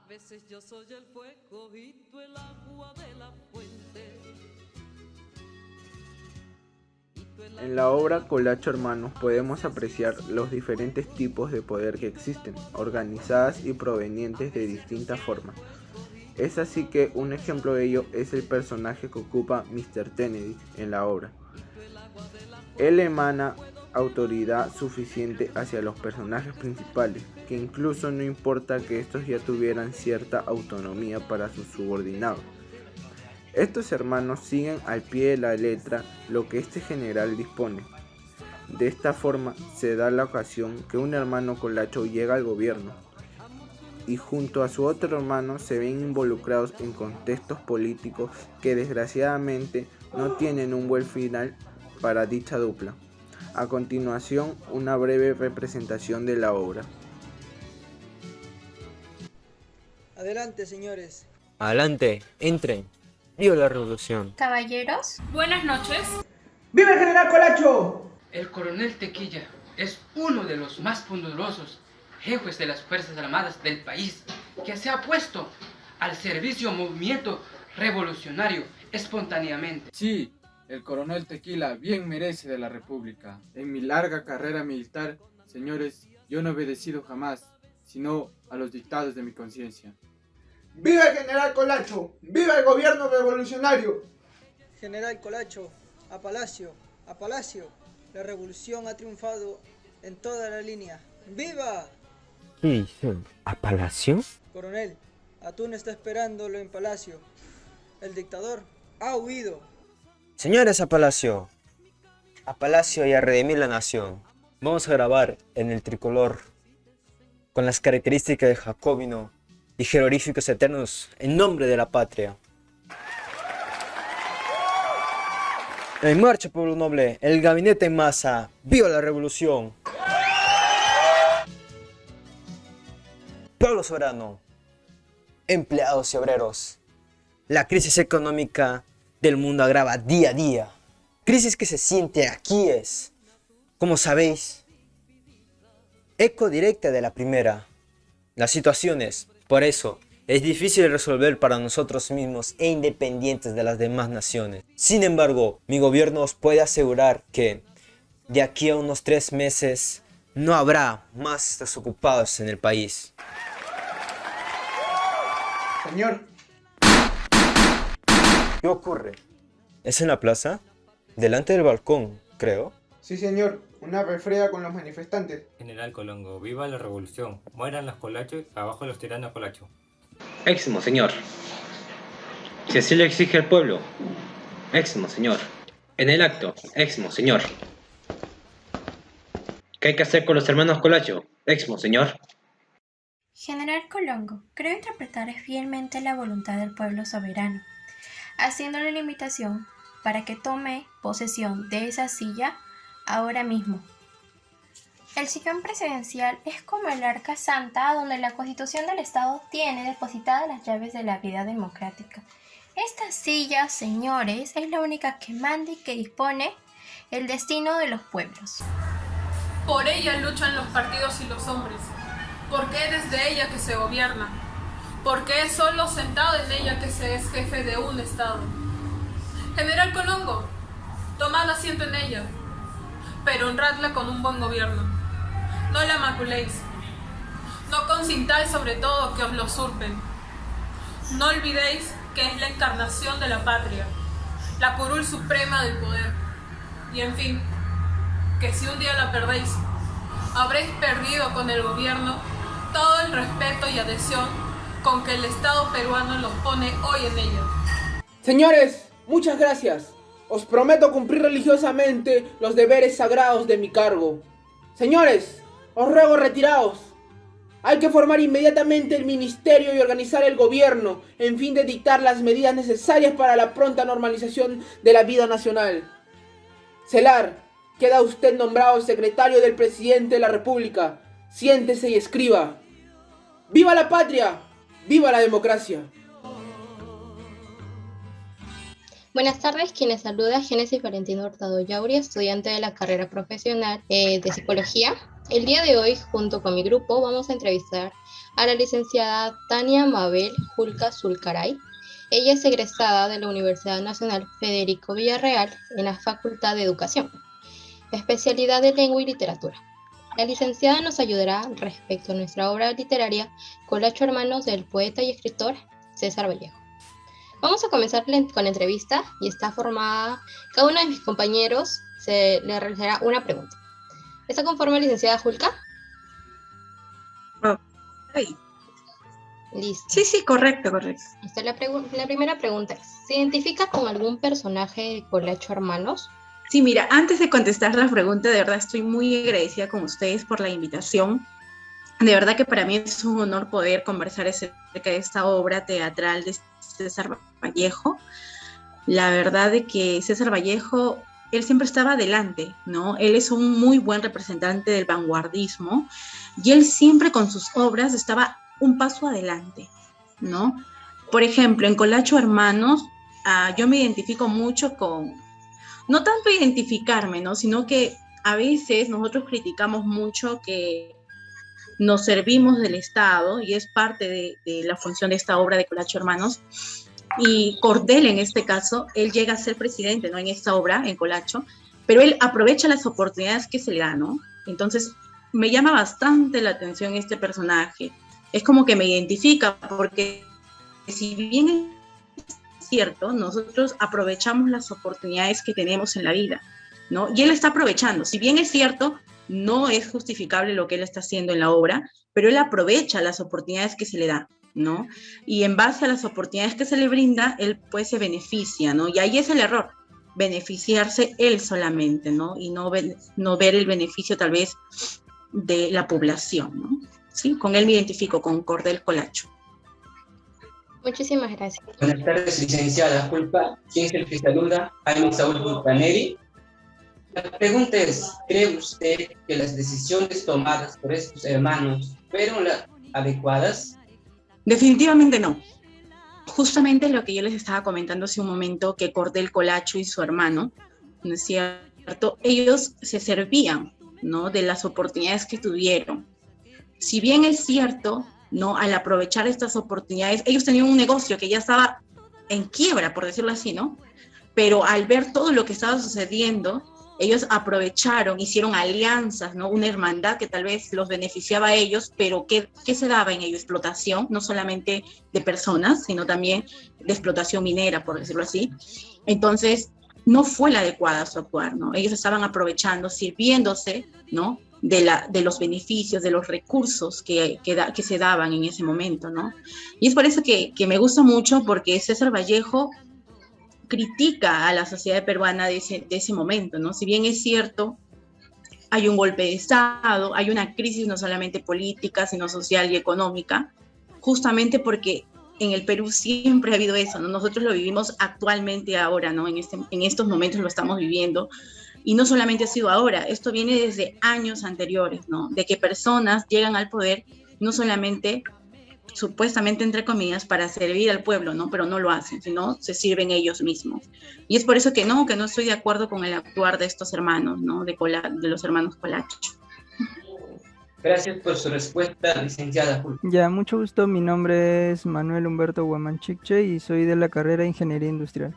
veces yo soy el fuego y tú el agua de la fuente. En la obra Colacho Hermanos podemos apreciar los diferentes tipos de poder que existen, organizadas y provenientes de distintas formas. Es así que un ejemplo de ello es el personaje que ocupa Mr. Kennedy en la obra. Él emana autoridad suficiente hacia los personajes principales, que incluso no importa que estos ya tuvieran cierta autonomía para sus subordinados. Estos hermanos siguen al pie de la letra lo que este general dispone. De esta forma se da la ocasión que un hermano colacho llega al gobierno y junto a su otro hermano se ven involucrados en contextos políticos que desgraciadamente no tienen un buen final para dicha dupla. A continuación, una breve representación de la obra. Adelante, señores. Adelante, entren. ¡Viva la revolución! Caballeros, buenas noches. ¡Viva el general Colacho! El coronel Tequilla es uno de los más poderosos jefes de las Fuerzas Armadas del país, que se ha puesto al servicio del movimiento revolucionario espontáneamente. Sí, el coronel Tequila bien merece de la República. En mi larga carrera militar, señores, yo no he obedecido jamás, sino a los dictados de mi conciencia. ¡Viva el general Colacho! ¡Viva el gobierno revolucionario! General Colacho, a Palacio, a Palacio. La revolución ha triunfado en toda la línea. ¡Viva! ¿Qué dicen? ¿A Palacio? Coronel, Atún está esperándolo en Palacio. El dictador ha huido. Señores, a Palacio y a redimir la nación. Vamos a grabar en el tricolor con las características de jacobino y jeroglíficos eternos en nombre de la patria. En marcha, pueblo noble, el gabinete en masa, ¡viva la revolución! Pueblo soberano, empleados y obreros, la crisis económica del mundo agrava día a día. Crisis que se siente aquí es, como sabéis, eco directa de la primera. Las situaciones, por eso, es difícil de resolver para nosotros mismos e independientes de las demás naciones. Sin embargo, mi gobierno os puede asegurar que de aquí a unos 3 meses no habrá más desocupados en el país. Señor. ¿Qué ocurre? ¿Es en la plaza? Delante del balcón, creo. Sí, señor. Una refriega con los manifestantes. General Colongo, viva la revolución. Mueran los colachos, abajo los tiranos colachos. Éximo, señor. Si así lo exige el pueblo. Éximo, señor. En el acto. Éximo, señor. ¿Qué hay que hacer con los hermanos Colacho? Éximo, señor. General Colongo, creo interpretar fielmente la voluntad del pueblo soberano, haciéndole la invitación para que tome posesión de esa silla ahora mismo. El sillón presidencial es como el arca santa donde la Constitución del Estado tiene depositadas las llaves de la vida democrática. Esta silla, señores, es la única que manda y que dispone el destino de los pueblos. Por ella luchan los partidos y los hombres, porque es desde ella que se gobierna, porque es solo sentado en ella que se es jefe de un Estado. General Colongo, tomad asiento en ella, pero honradla con un buen gobierno. No la maculéis, no consintáis sobre todo que os lo usurpen. No olvidéis que es la encarnación de la patria, la curul suprema del poder. Y en fin, que si un día la perdéis, habréis perdido con el gobierno todo el respeto y adhesión con que el Estado peruano los pone hoy en ella. Señores, muchas gracias. Os prometo cumplir religiosamente los deberes sagrados de mi cargo. Señores, os ruego retiraos. Hay que formar inmediatamente el ministerio y organizar el gobierno en fin de dictar las medidas necesarias para la pronta normalización de la vida nacional. Celar, queda usted nombrado secretario del presidente de la República. Siéntese y escriba. ¡Viva la patria! ¡Viva la democracia! Buenas tardes, quienes saluda Génesis Valentino Hurtado Yauri, estudiante de la carrera profesional de Psicología. El día de hoy, junto con mi grupo, vamos a entrevistar a la licenciada Tania Mabel Julca Zulcaray. Ella es egresada de la Universidad Nacional Federico Villarreal en la Facultad de Educación, especialidad de Lengua y Literatura. La licenciada nos ayudará respecto a nuestra obra literaria Colacho Hermanos del poeta y escritor César Vallejo. Vamos a comenzar con la entrevista y está formada, cada uno de mis compañeros se le realizará una pregunta. ¿Está conforme, licenciada Julca? Sí. Listo. Sí, correcto. La primera pregunta es, ¿se identifica con algún personaje de Colacho Hermanos? Sí, mira, antes de contestar la pregunta, de verdad estoy muy agradecida con ustedes por la invitación. De verdad que para mí es un honor poder conversar acerca de esta obra teatral de César Vallejo. La verdad de que César Vallejo, él siempre estaba adelante, ¿no? Él es un muy buen representante del vanguardismo y él siempre con sus obras estaba un paso adelante, ¿no? Por ejemplo, en Colacho Hermanos, yo me identifico mucho con, no tanto identificarme, ¿no? Sino que a veces nosotros criticamos mucho que nos servimos del Estado y es parte de la función de esta obra de Colacho Hermanos. Y Cordel, en este caso, él llega a ser presidente, ¿no? En esta obra, en Colacho, pero él aprovecha las oportunidades que se le dan, ¿no? Entonces, me llama bastante la atención este personaje. Es como que me identifica, porque si bien es cierto, nosotros aprovechamos las oportunidades que tenemos en la vida, ¿no? Y él está aprovechando. Si bien es cierto, no es justificable lo que él está haciendo en la obra, pero él aprovecha las oportunidades que se le da, ¿no? Y en base a las oportunidades que se le brinda, él pues se beneficia, ¿no? Y ahí es el error, beneficiarse él solamente, ¿no? Y no ver el beneficio tal vez de la población, ¿no? Sí, con él me identifico, con Cordel Colacho. Muchísimas gracias. Buenas tardes, licenciada Julca. ¿Quién es el que saluda? Jaime Saúl Montaneri. La pregunta es, ¿cree usted que las decisiones tomadas por estos hermanos fueron las adecuadas? Definitivamente no. Justamente lo que yo les estaba comentando hace un momento, que Cordel Colacho y su hermano, ¿no es cierto? Ellos se servían, ¿no? De las oportunidades que tuvieron. Si bien es cierto, ¿no? Al aprovechar estas oportunidades, ellos tenían un negocio que ya estaba en quiebra, por decirlo así, ¿no? Pero al ver todo lo que estaba sucediendo, ellos aprovecharon, hicieron alianzas, ¿no? Una hermandad que tal vez los beneficiaba a ellos, pero ¿qué se daba en ello? Explotación, no solamente de personas, sino también de explotación minera, por decirlo así. Entonces, no fue la adecuada su actuar, ¿no? Ellos estaban aprovechando, sirviéndose, ¿no? De los beneficios, de los recursos que se daban en ese momento, ¿no? Y es por eso que me gusta mucho, porque César Vallejo critica a la sociedad peruana de ese momento, ¿no? Si bien es cierto, hay un golpe de Estado, hay una crisis no solamente política, sino social y económica, justamente porque en el Perú siempre ha habido eso, ¿no? Nosotros lo vivimos actualmente ahora, ¿no? En estos momentos lo estamos viviendo. Y no solamente ha sido ahora, esto viene desde años anteriores, ¿no? De que personas llegan al poder no solamente, supuestamente, entre comillas, para servir al pueblo, ¿no? Pero no lo hacen, sino se sirven ellos mismos. Y es por eso que no estoy de acuerdo con el actuar de estos hermanos, ¿no? De los hermanos Colacho. Gracias por su respuesta, licenciada Julca. Ya, mucho gusto. Mi nombre es Manuel Humberto Guamanchiche y soy de la carrera de Ingeniería Industrial.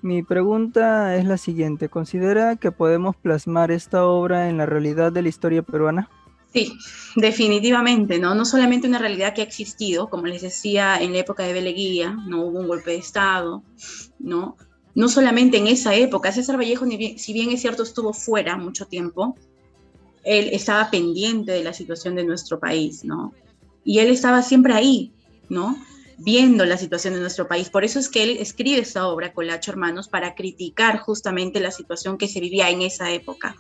Mi pregunta es la siguiente. ¿Considera que podemos plasmar esta obra en la realidad de la historia peruana? Sí, definitivamente, ¿no? No solamente una realidad que ha existido, como les decía, en la época de Beleguía, no hubo un golpe de Estado, ¿no? No solamente en esa época. César Vallejo, si bien es cierto, estuvo fuera mucho tiempo, él estaba pendiente de la situación de nuestro país, ¿no? Y él estaba siempre ahí, ¿no? Viendo la situación de nuestro país. Por eso es que él escribe esta obra, Colacho Hermanos, para criticar justamente la situación que se vivía en esa época.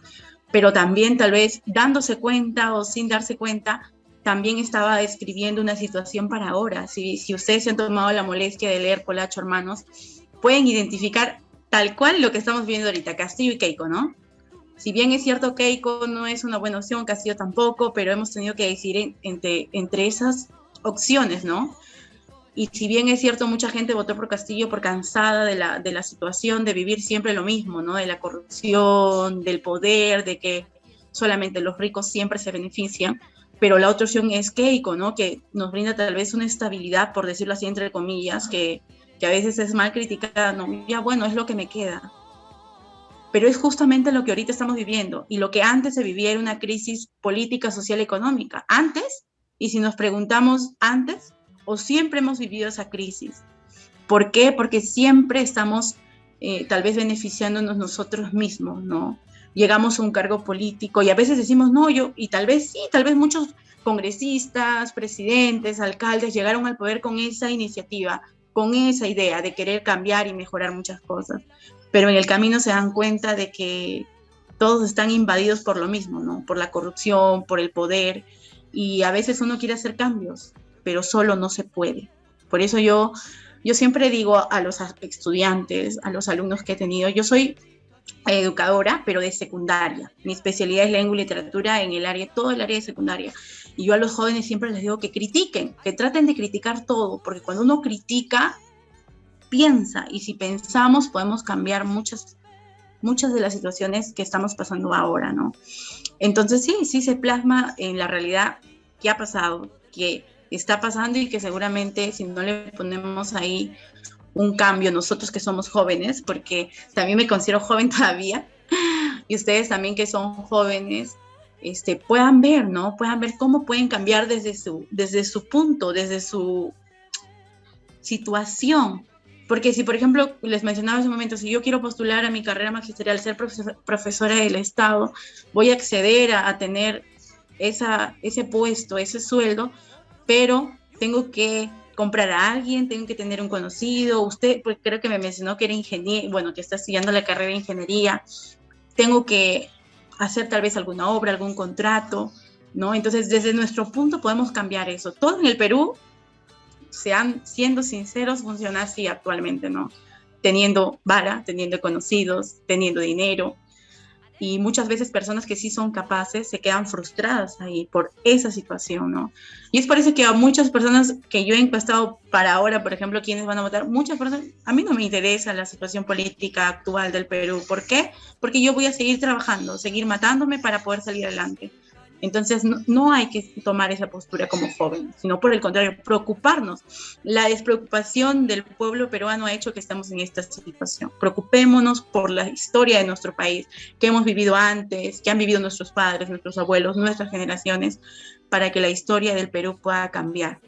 Pero también, tal vez, dándose cuenta o sin darse cuenta, también estaba describiendo una situación para ahora. Si ustedes se han tomado la molestia de leer Colacho Hermanos, pueden identificar tal cual lo que estamos viendo ahorita, Castillo y Keiko, ¿no? Si bien es cierto, Keiko no es una buena opción, Castillo tampoco, pero hemos tenido que decidir entre esas opciones, ¿no? Y si bien es cierto, mucha gente votó por Castillo por cansada de la situación de vivir siempre lo mismo, ¿no? De la corrupción, del poder, de que solamente los ricos siempre se benefician, pero la otra opción es Keiko, ¿no? Que nos brinda tal vez una estabilidad, por decirlo así, entre comillas, que a veces es mal criticada, no, ya bueno, es lo que me queda. Pero es justamente lo que ahorita estamos viviendo, y lo que antes se vivía era una crisis política, social, económica. Antes, y si nos preguntamos antes, o siempre hemos vivido esa crisis. ¿Por qué? Porque siempre estamos tal vez beneficiándonos nosotros mismos, ¿no? Llegamos a un cargo político y a veces decimos, no, yo, y tal vez sí, tal vez muchos congresistas, presidentes, alcaldes llegaron al poder con esa iniciativa, con esa idea de querer cambiar y mejorar muchas cosas, pero en el camino se dan cuenta de que todos están invadidos por lo mismo, ¿no? Por la corrupción, por el poder, y a veces uno quiere hacer cambios, pero solo no se puede. Por eso yo siempre digo a los estudiantes, a los alumnos que he tenido, yo soy educadora, pero de secundaria. Mi especialidad es lengua y literatura en el área, todo el área de secundaria. Y yo a los jóvenes siempre les digo que critiquen, que traten de criticar todo, porque cuando uno critica, piensa, y si pensamos podemos cambiar muchas de las situaciones que estamos pasando ahora, ¿no? Entonces sí se plasma en la realidad que ha pasado, que está pasando y que seguramente si no le ponemos ahí un cambio, nosotros que somos jóvenes, porque también me considero joven todavía, y ustedes también que son jóvenes, puedan ver, ¿no? Puedan ver cómo pueden cambiar desde su punto, desde su situación. Porque si, por ejemplo, les mencionaba hace un momento, si yo quiero postular a mi carrera magisterial, ser profesora del Estado, voy a acceder a tener ese puesto, ese sueldo, pero tengo que comprar a alguien, tengo que tener un conocido. Usted, pues creo que me mencionó que era ingeniero, bueno, que está estudiando la carrera de ingeniería. Tengo que hacer tal vez alguna obra, algún contrato, ¿no? Entonces, desde nuestro punto podemos cambiar eso. Todo en el Perú, siendo sinceros, funciona así actualmente, ¿no? Teniendo vara, teniendo conocidos, teniendo dinero. Y muchas veces personas que sí son capaces se quedan frustradas ahí por esa situación, ¿no? Y es por eso que a muchas personas que yo he encuestado para ahora, por ejemplo, quienes van a votar, muchas personas, a mí no me interesa la situación política actual del Perú. ¿Por qué? Porque yo voy a seguir trabajando, seguir matándome para poder salir adelante. Entonces, no hay que tomar esa postura como joven, sino por el contrario, preocuparnos. La despreocupación del pueblo peruano ha hecho que estemos en esta situación. Preocupémonos por la historia de nuestro país, que hemos vivido antes, que han vivido nuestros padres, nuestros abuelos, nuestras generaciones, para que la historia del Perú pueda cambiar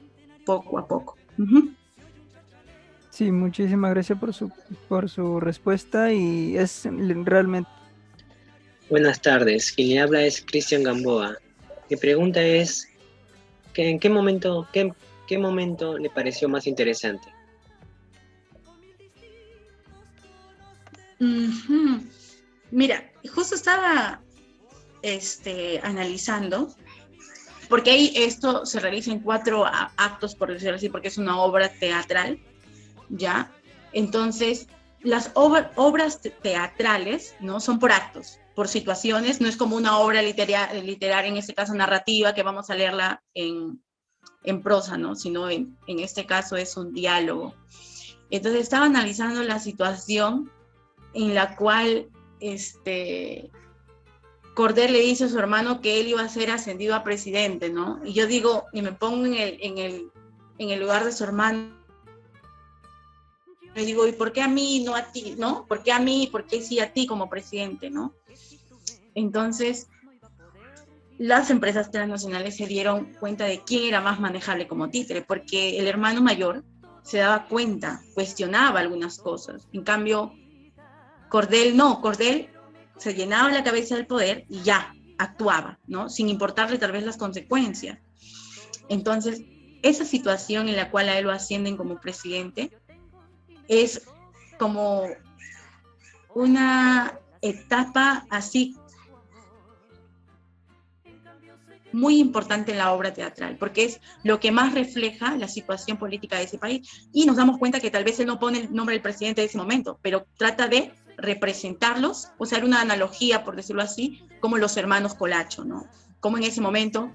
poco a poco. Sí, muchísimas gracias por su respuesta, y es realmente... Buenas tardes, quien le habla es Cristian Gamboa. Mi pregunta es, ¿en qué momento le pareció más interesante? Mira, justo estaba analizando, porque ahí esto se realiza en 4 actos, por decirlo así, porque es una obra teatral, ¿ya? Entonces, las obras teatrales, ¿no? Son por actos, por situaciones, no es como una obra literaria, en este caso narrativa, que vamos a leerla en prosa, ¿no? Sino en este caso es un diálogo. Entonces estaba analizando la situación en la cual Cordel le dice a su hermano que él iba a ser ascendido a presidente, ¿no? Y yo digo, y me pongo en el lugar de su hermano, me digo, ¿y por qué a mí, no a ti, no? ¿Por qué a mí, por qué sí a ti como presidente, no? Entonces, las empresas transnacionales se dieron cuenta de quién era más manejable como títere, porque el hermano mayor se daba cuenta, cuestionaba algunas cosas. En cambio, Cordel no, Cordel se llenaba la cabeza del poder y ya, actuaba, ¿no? Sin importarle tal vez las consecuencias. Entonces, esa situación en la cual a él lo ascienden como presidente es como una etapa así muy importante en la obra teatral, porque es lo que más refleja la situación política de ese país, y nos damos cuenta que tal vez él no pone el nombre del presidente de ese momento, pero trata de representarlos, o sea, una analogía, por decirlo así, como los hermanos Colacho, ¿no? Como en ese momento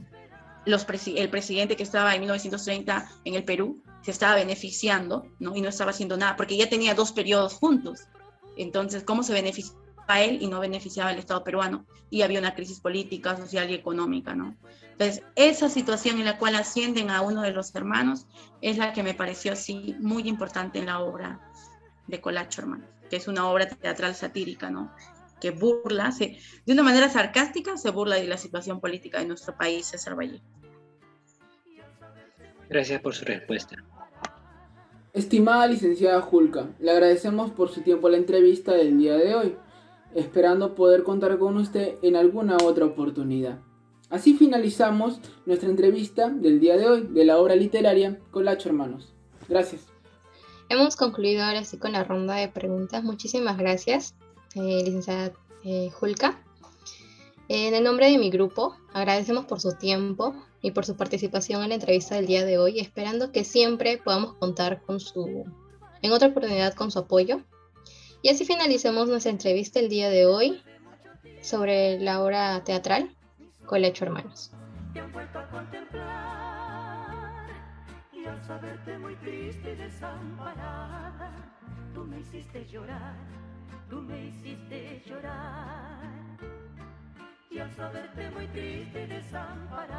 el presidente que estaba en 1930 en el Perú se estaba beneficiando, ¿no? Y no estaba haciendo nada, porque ya tenía 2 periodos juntos. Entonces, ¿cómo se beneficia a él y no beneficiaba al Estado peruano, y había una crisis política, social y económica, ¿no? Entonces, esa situación en la cual ascienden a uno de los hermanos es la que me pareció, sí, muy importante en la obra de Colacho Hermanos, que es una obra teatral satírica, ¿no? Que burla, de una manera sarcástica, se burla de la situación política de nuestro país, César Vallejo. Gracias por su respuesta. Estimada licenciada Julka, le agradecemos por su tiempo en la entrevista del día de hoy, esperando poder contar con usted en alguna otra oportunidad. Así finalizamos nuestra entrevista del día de hoy de la obra literaria Colacho Hermanos. Gracias. Hemos concluido ahora sí con la ronda de preguntas. Muchísimas gracias, licenciada Julka. En el nombre de mi grupo, agradecemos por su tiempo y por su participación en la entrevista del día de hoy, esperando que siempre podamos contar en otra oportunidad con su apoyo. Y así finalicemos nuestra entrevista el día de hoy sobre la obra teatral Colacho Hermanos. Te han vuelto a contemplar y al saberte muy triste y desamparada, tú me hiciste llorar, tú me hiciste llorar. Y al saberte muy triste y desamparada,